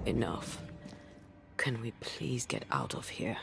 Enough. Can we please get out of here?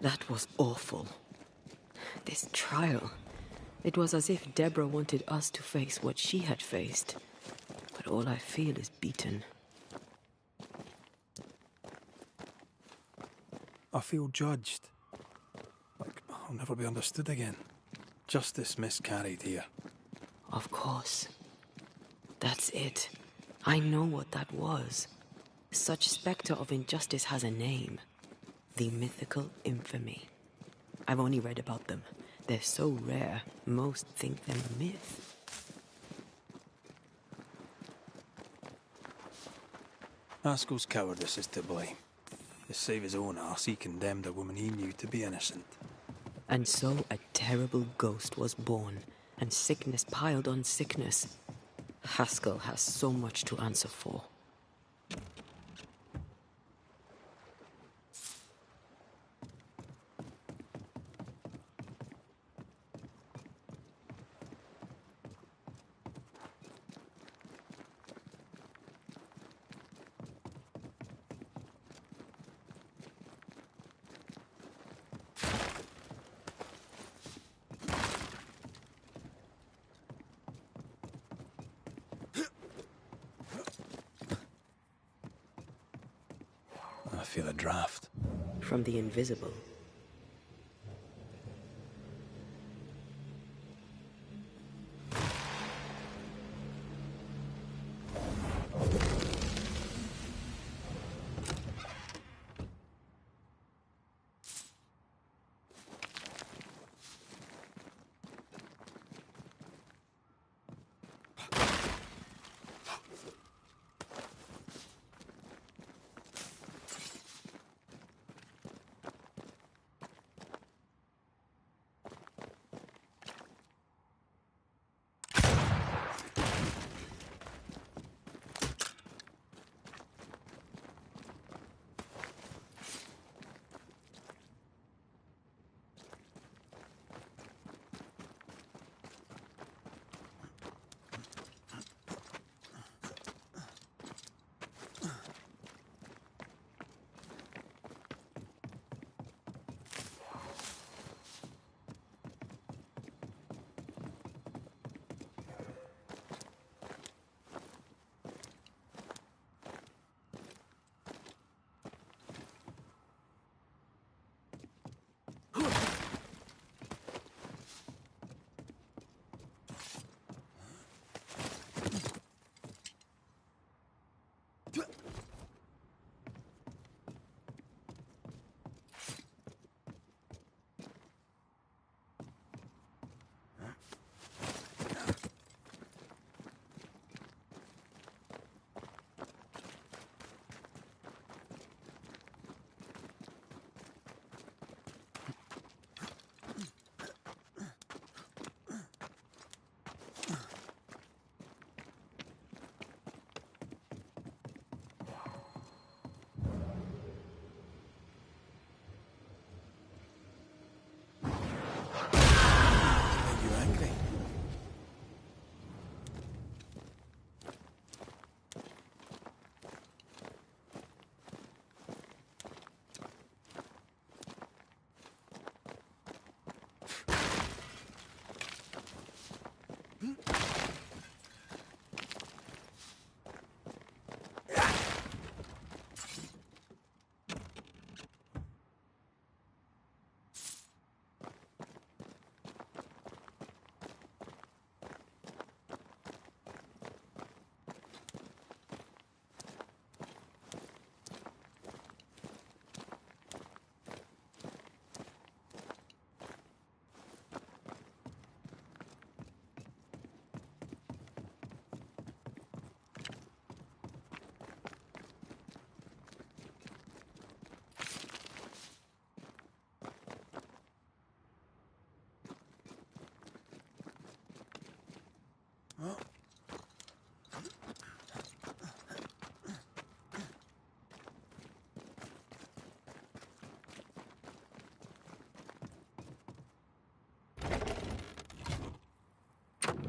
That was awful. This trial. It was as if Deborah wanted us to face what she had faced. But all I feel is beaten. I feel judged. Like I'll never be understood again. Justice miscarried here. Of course. That's it. I know what that was. Such spectre of injustice has a name. The mythical infamy. I've only read about them. They're so rare, most think them myth. Haskell's cowardice is to blame. To save his own arse, he condemned a woman he knew to be innocent. And so a terrible ghost was born, and sickness piled on sickness. Haskell has so much to answer for. I feel a draft. From the invisible.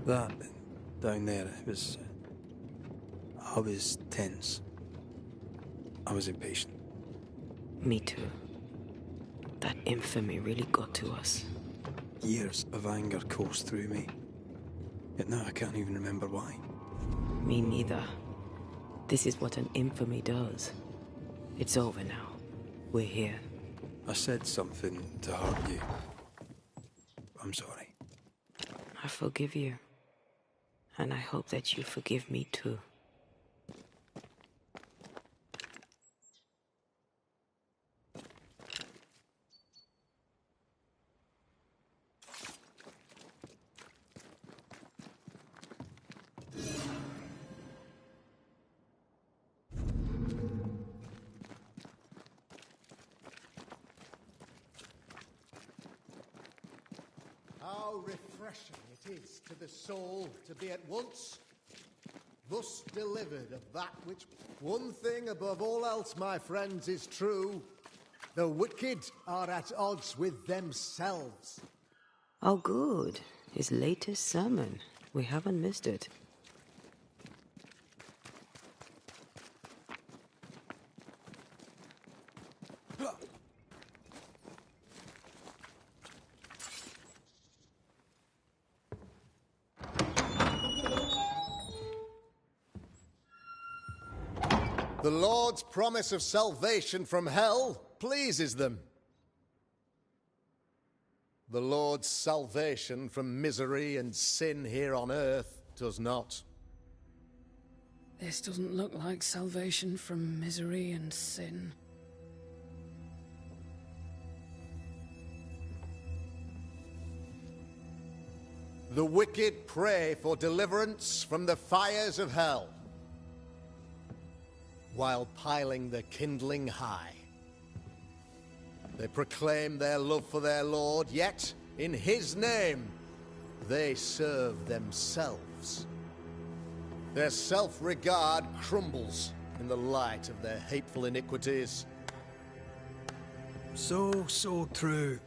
That down there, it was... I was tense. I was impatient. Me too. That infamy really got to us. Years of anger coursed through me. Yet now I can't even remember why. Me neither. This is what an infamy does. It's over now. We're here. I said something to hurt you. I'm sorry. I forgive you. And I hope that you forgive me too. How refreshing it is to the soul to be at once thus delivered of that which one thing above all else, my friends, is true. The wicked are at odds with themselves. Oh, good. His latest sermon. We haven't missed it. The Lord's promise of salvation from hell pleases them. The Lord's salvation from misery and sin here on earth does not. This doesn't look like salvation from misery and sin. The wicked pray for deliverance from the fires of hell, while piling the kindling high. They proclaim their love for their Lord, yet, in his name, they serve themselves. Their self-regard crumbles in the light of their hateful iniquities. So true.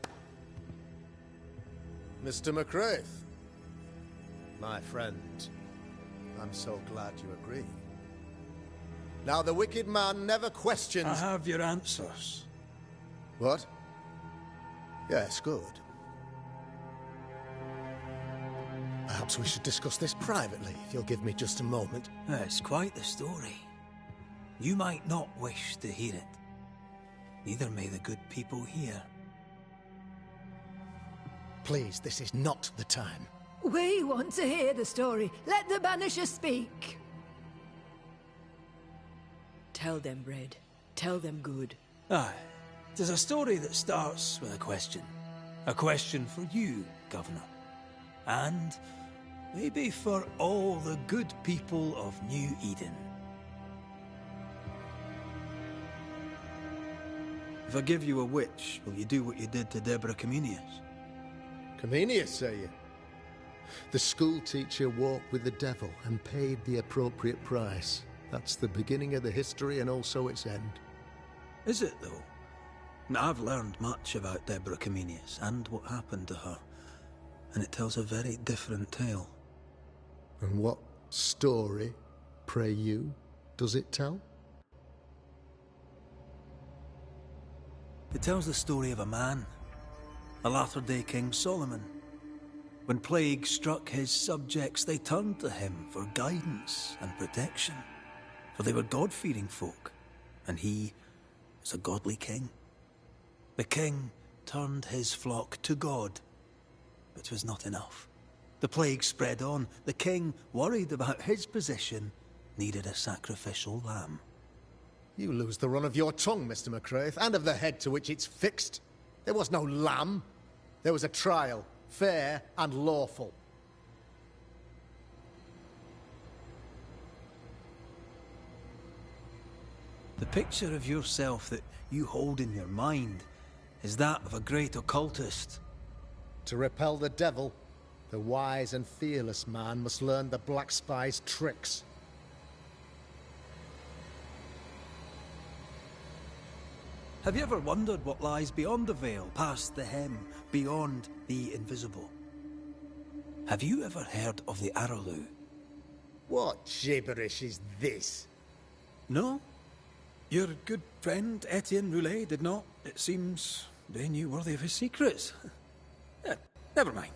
Mr. McCraith, my friend, I'm so glad you agree. Now, the wicked man never questions... I have your answers. What? Yes, good. Perhaps we should discuss this privately, if you'll give me just a moment. It's quite the story. You might not wish to hear it. Neither may the good people here. Please, this is not the time. We want to hear the story. Let the Banishers speak. Tell them, Red. Tell them good. Aye. It is a story that starts with a question. A question for you, Governor. And maybe for all the good people of New Eden. If I give you a witch, will you do what you did to Deborah Comenius? Comenius, say you? The school teacher walked with the devil and paid the appropriate price. That's the beginning of the history and also its end. Is it, though? Now, I've learned much about Deborah Comenius and what happened to her, and it tells a very different tale. And what story, pray you, does it tell? It tells the story of a man, a latter-day King Solomon. When plague struck his subjects, they turned to him for guidance and protection, for they were God-fearing folk, and he was a godly king. The king turned his flock to God, but it was not enough. The plague spread on. The king, worried about his position, needed a sacrificial lamb. You lose the run of your tongue, Mr. McCraith, and of the head to which it's fixed. There was no lamb. There was a trial, fair and lawful. The picture of yourself that you hold in your mind is that of a great occultist. To repel the devil, The wise and fearless man must learn the Black Spy's tricks. Have you ever wondered what lies beyond the veil, past the hem, beyond the invisible? Have you ever heard of the Harrows? What gibberish is this? No? Your good friend Etienne Roulet did not. It seems they knew worthy of his secrets. Never mind.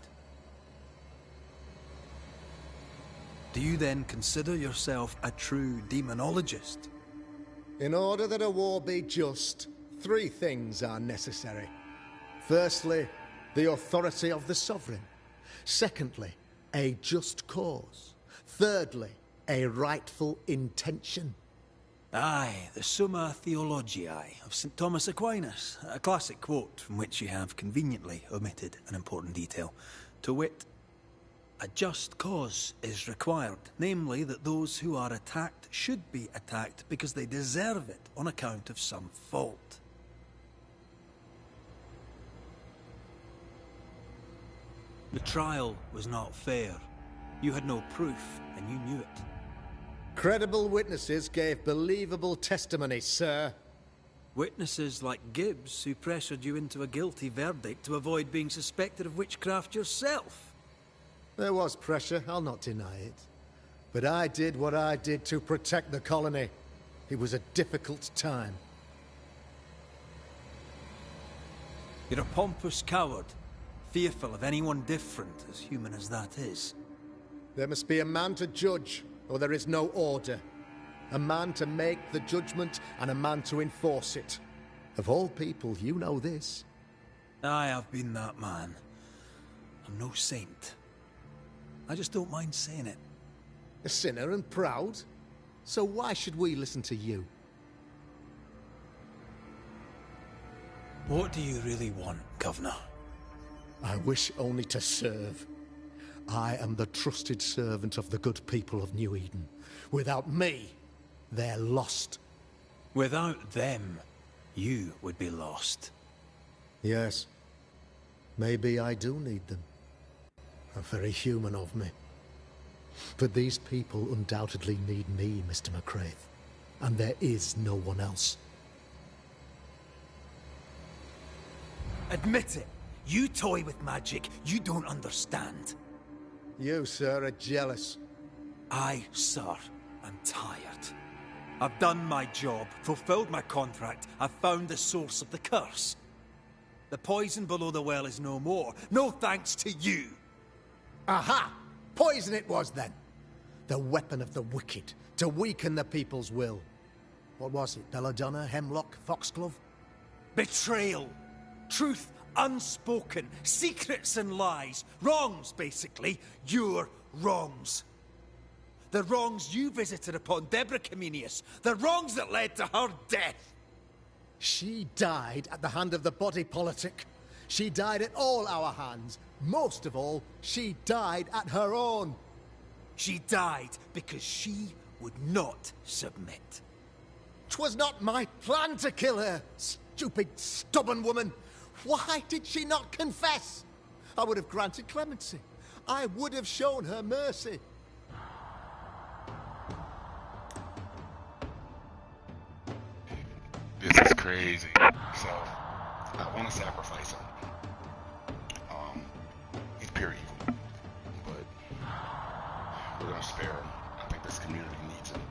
Do you then consider yourself a true demonologist? In order that a war be just, 3 things are necessary. Firstly, the authority of the sovereign. Secondly, a just cause. Thirdly, a rightful intention. Aye, the Summa Theologiae of St. Thomas Aquinas, a classic quote from which you have conveniently omitted an important detail. To wit, a just cause is required, namely that those who are attacked should be attacked because they deserve it on account of some fault. The trial was not fair. You had no proof, and you knew it. Credible witnesses gave believable testimony, sir. Witnesses like Gibbs, who pressured you into a guilty verdict to avoid being suspected of witchcraft yourself. There was pressure, I'll not deny it. But I did what I did to protect the colony. It was a difficult time. You're a pompous coward, fearful of anyone different, as human as that is. There must be a man to judge, or there is no order. A man to make the judgment, and a man to enforce it. Of all people, you know this. I have been that man. I'm no saint. I just don't mind saying it. A sinner and proud? So why should we listen to you? What do you really want, Governor? I wish only to serve. I am the trusted servant of the good people of New Eden. Without me, they're lost. Without them, you would be lost. Yes. Maybe I do need them. How very human of me. But these people undoubtedly need me, Mr. McCraith. And there is no one else. Admit it. You toy with magic you don't understand. You, sir, are jealous. I, sir, am tired. I've done my job, fulfilled my contract, I've found the source of the curse. The poison below the well is no more. No thanks to you. Aha! Poison it was, then. The weapon of the wicked, to weaken the people's will. What was it? Belladonna, hemlock, foxglove? Betrayal. Truth unspoken. Secrets and lies. Wrongs, basically. Your wrongs. The wrongs you visited upon Deborah Comenius. The wrongs that led to her death. She died at the hand of the body politic. She died at all our hands. Most of all, she died at her own. She died because she would not submit. 'Twas not my plan to kill her, stupid, stubborn woman. Why did she not confess? I would have granted clemency. I would have shown her mercy. This is crazy. So, I want to sacrifice him. He's pure evil. But we're going to spare him. I think this community needs him.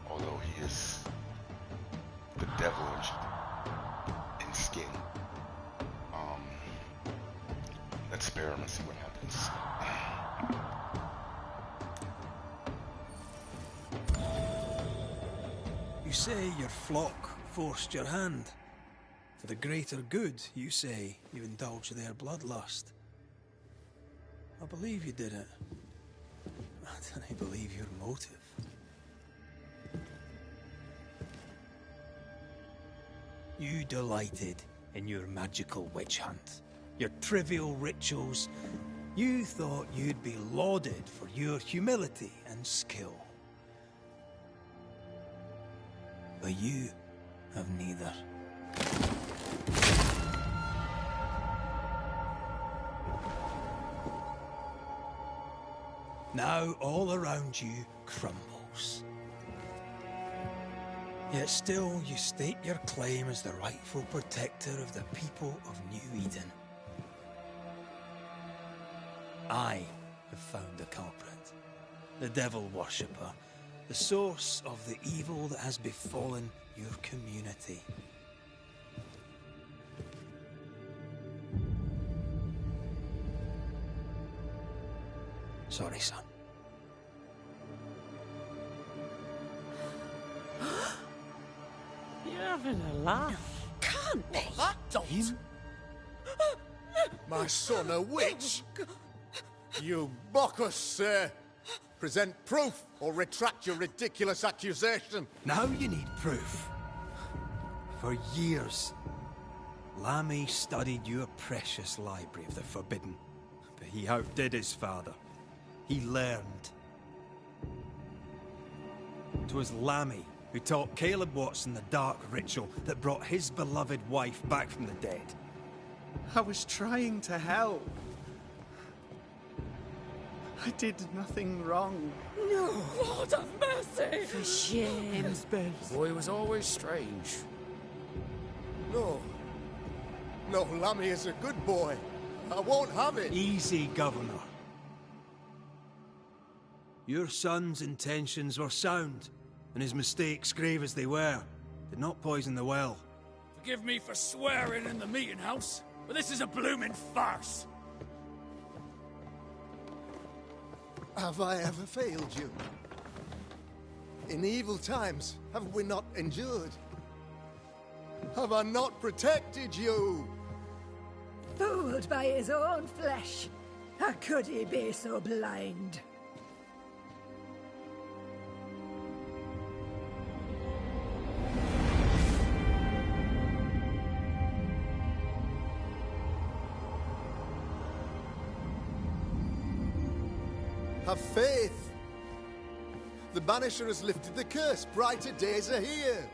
Although he is the devil in skin. Let's spare him and see what happens. You say your flock forced your hand. For the greater good, you say you indulged their bloodlust. I believe you did it. I don't believe your motive. You delighted in your magical witch hunt, your trivial rituals. You thought you'd be lauded for your humility and skill. But you have neither. Now all around you crumbles. Yet still you state your claim as the rightful protector of the people of New Eden. I have found the culprit, the devil worshipper, the source of the evil that has befallen your community. Sorry, son. You're having a laugh. Can't be. That don't. My son, a witch? You mock us, sir. Present proof or retract your ridiculous accusation. Now you need proof. For years, Lammy studied your precious library of the forbidden, but he outdid his father. He learned. 'Twas Lammy who taught Caleb Watson the dark ritual that brought his beloved wife back from the dead. I was trying to help. I did nothing wrong. No, Lord have mercy. For shame. Boy was always strange. No. No, Lammy is a good boy. I won't have it. Easy, Governor. Your son's intentions were sound, and his mistakes, grave as they were, did not poison the well. Forgive me for swearing in the meeting house, but this is a blooming farce. Have I ever failed you? In evil times, have we not endured? Have I not protected you? Fooled by his own flesh. How could he be so blind? Have faith. The Banisher has lifted the curse. Brighter days are here.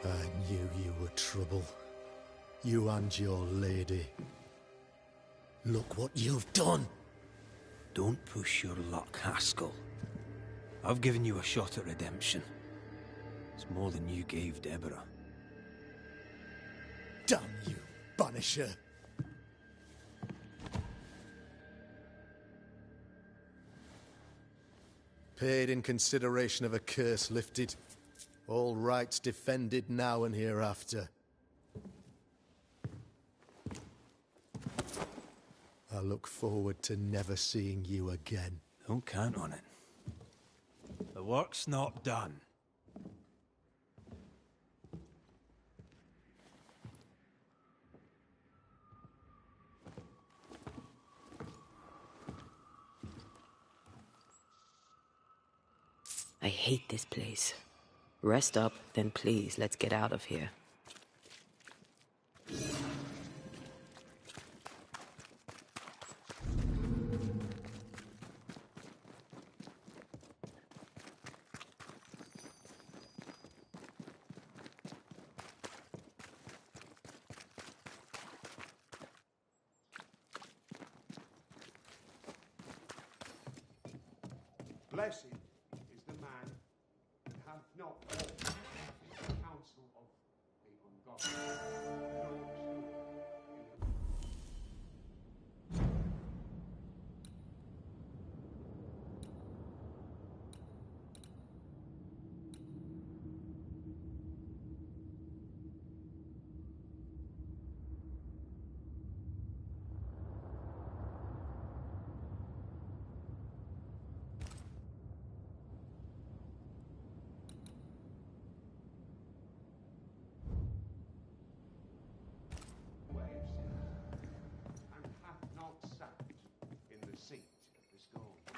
I knew you were trouble. You and your lady. Look what you've done. Don't push your luck, Haskell. I've given you a shot at redemption. It's more than you gave Deborah. Damn you, Banisher. Paid in consideration of a curse lifted. All rights defended now and hereafter. I look forward to never seeing you again. Don't count on it. The work's not done. I hate this place. Rest up, then please, let's get out of here. Blessed is the man that hath not walked in the counsel of the ungodly, nor stood in the way of sin, and hath not sat in the seat of the scornful.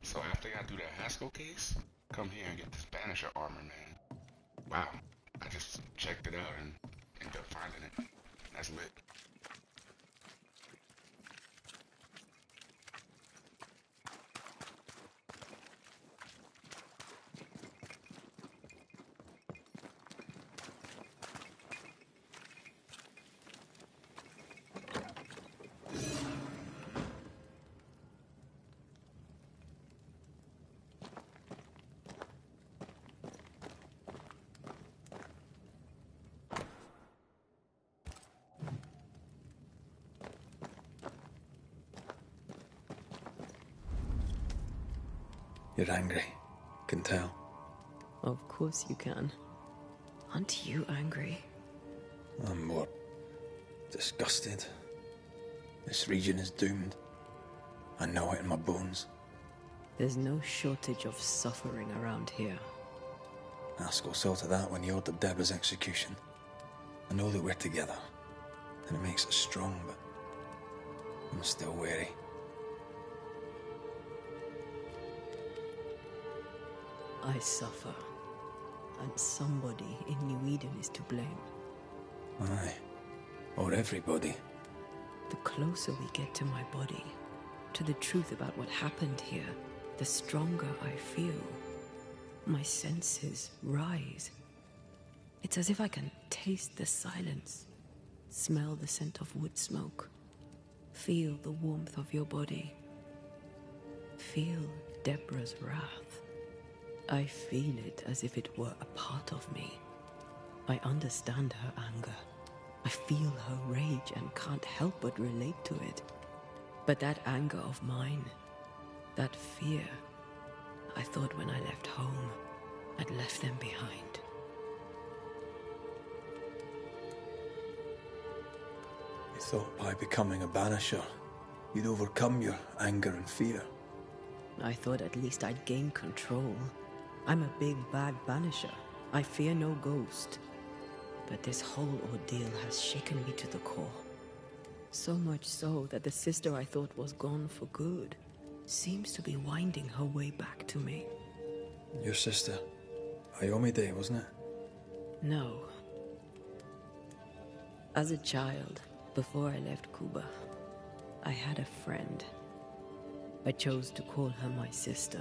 So after I got through that Haskell case, come here and get this Banisher armor, man. Wow. I just checked it out and ended up finding it. That's lit. You're angry. Can tell. Of course you can. Aren't you angry? I'm more disgusted. This region is doomed. I know it in my bones. There's no shortage of suffering around here. Askell saw to that when he ordered Deborah's execution. I know that we're together, and it makes us strong, but I'm still wary. I suffer, and somebody in New Eden is to blame. Aye, or everybody. The closer we get to my body, to the truth about what happened here, the stronger I feel. My senses rise. It's as if I can taste the silence, smell the scent of wood smoke, feel the warmth of your body, feel Deborah's wrath. I feel it as if it were a part of me. I understand her anger. I feel her rage and can't help but relate to it. But that anger of mine, that fear, I thought when I left home, I'd left them behind. You thought by becoming a banisher, you'd overcome your anger and fear. I thought at least I'd gain control. I'm a big, bad banisher. I fear no ghost. But this whole ordeal has shaken me to the core. So much so that the sister I thought was gone for good seems to be winding her way back to me. Your sister, Ayomide, wasn't it? No. As a child, before I left Cuba, I had a friend. I chose to call her my sister.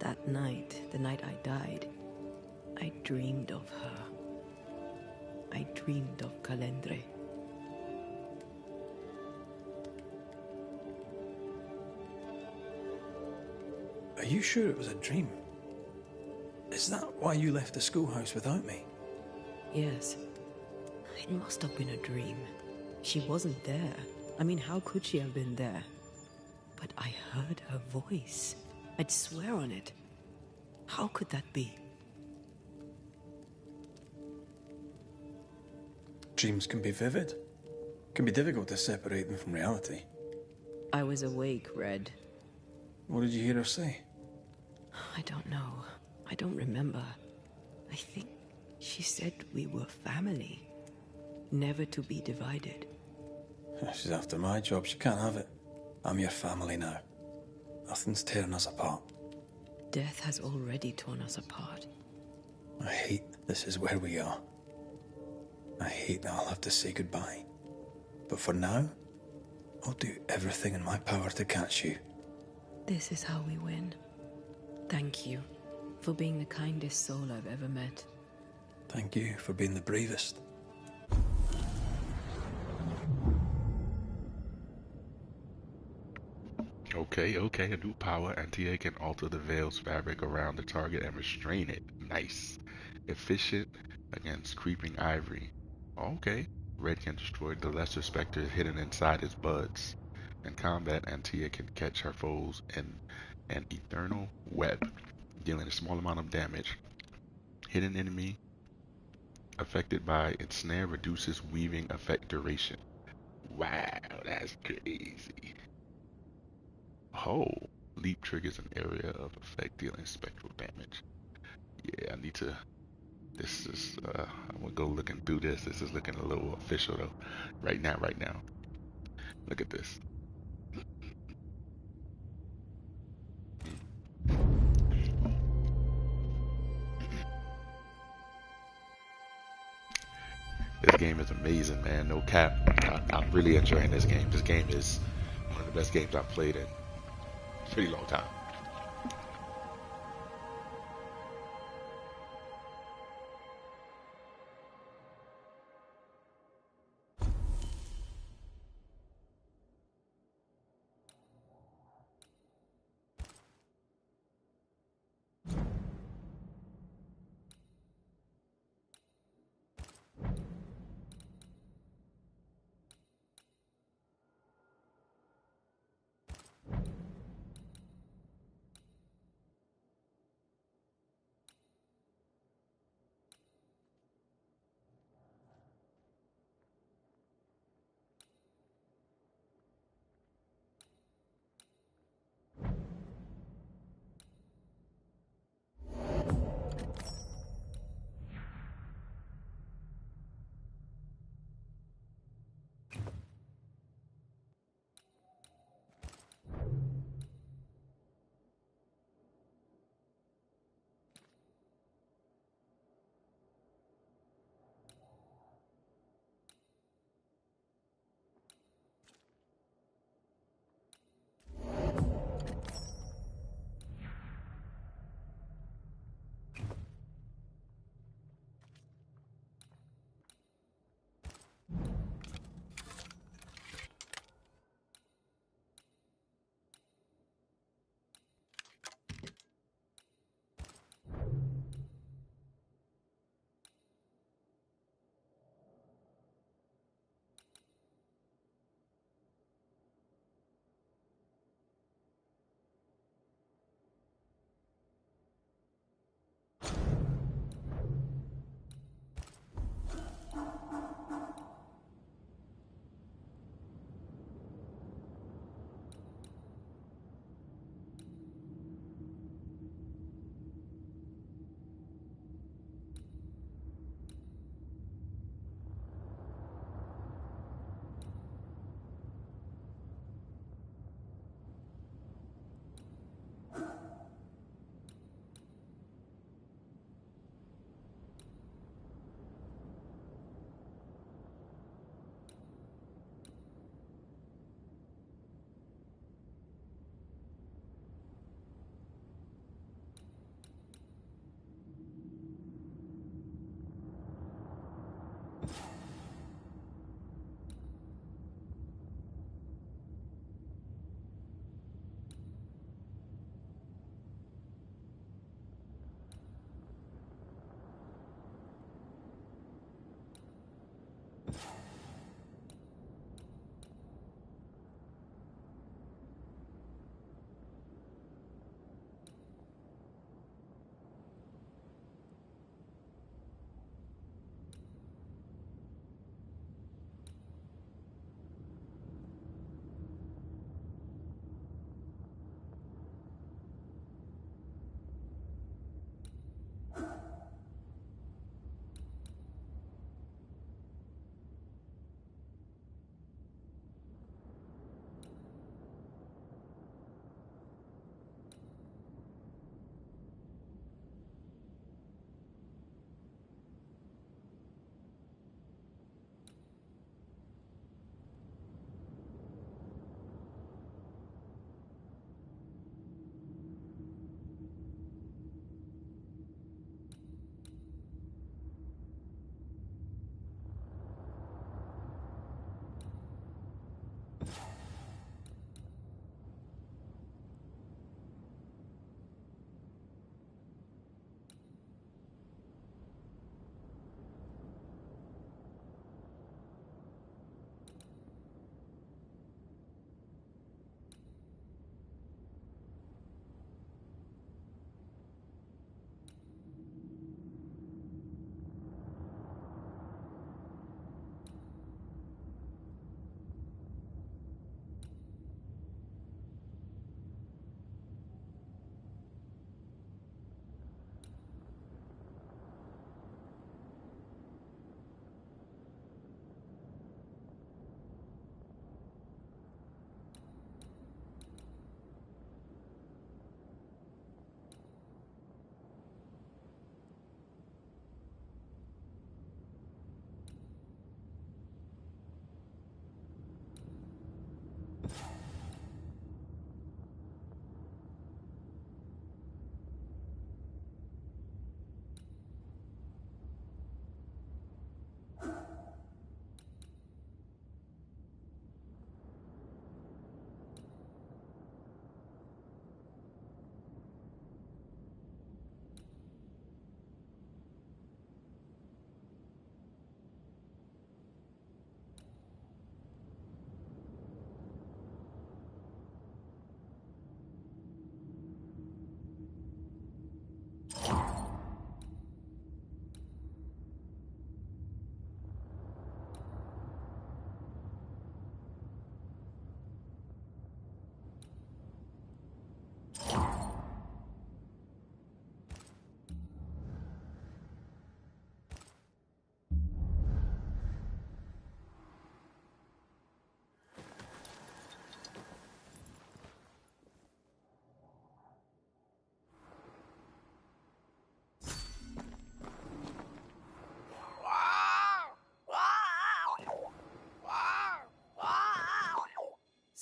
That night, the night I died, I dreamed of her. I dreamed of Calendre. Are you sure it was a dream? Is that why you left the schoolhouse without me? Yes. It must have been a dream. She wasn't there. I mean, how could she have been there? But I heard her voice. I'd swear on it. How could that be? Dreams can be vivid. Can be difficult to separate them from reality. I was awake, Red. What did you hear her say? I don't know. I don't remember. I think she said we were family. Never to be divided. She's after my job. She can't have it. I'm your family now. Nothing's tearing us apart. Death has already torn us apart. I hate this is where we are. I hate that I'll have to say goodbye. But for now, I'll do everything in my power to catch you. This is how we win. Thank you for being the kindest soul I've ever met. Thank you for being the bravest. Okay. A new power. Antia can alter the veil's fabric around the target and restrain it. Nice. Efficient against creeping ivory. Okay. Red can destroy the lesser specters hidden inside his buds. In combat, Antia can catch her foes in an eternal web, dealing a small amount of damage. Hidden enemy affected by its snare reduces weaving effect duration. Wow, that's crazy. Oh, leap triggers an area of effect dealing spectral damage. Yeah, I need to. This is. I'm gonna go looking through this. This is looking a little official though. Right now. Look at this. This game is amazing, man. No cap. I'm really enjoying this game. This game is one of the best games I've played in a pretty long time.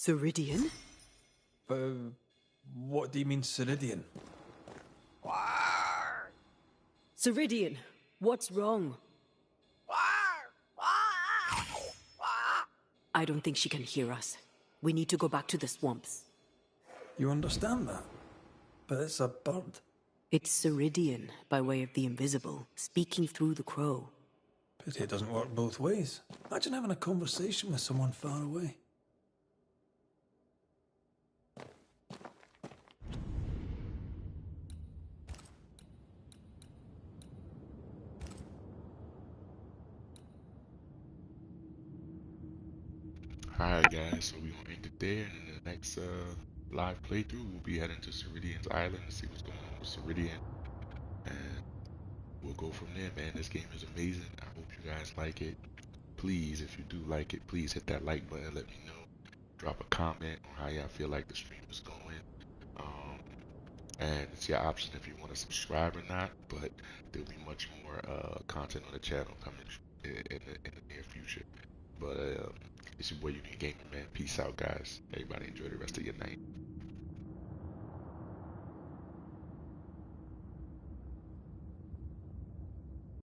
Ceridian? What do you mean, Ceridian? Ceridian, what's wrong? I don't think she can hear us. We need to go back to the swamps. You understand that? But it's a bird. It's Ceridian, by way of the invisible, speaking through the crow. Pity it doesn't work both ways. Imagine having a conversation with someone far away. Alright guys, so we gonna end it there, and in the next live playthrough we'll be heading to Ceridian's island and see what's going on with Ceridian. And we'll go from there, man. This game is amazing. I hope you guys like it. Please, if you do like it, please hit that like button, let me know. Drop a comment on how y'all feel like the stream is going. And it's your option if you want to subscribe or not, but there'll be much more content on the channel coming in the near future. But it's your boy Unique Gamer, man. Peace out, guys. Everybody enjoy the rest of your night.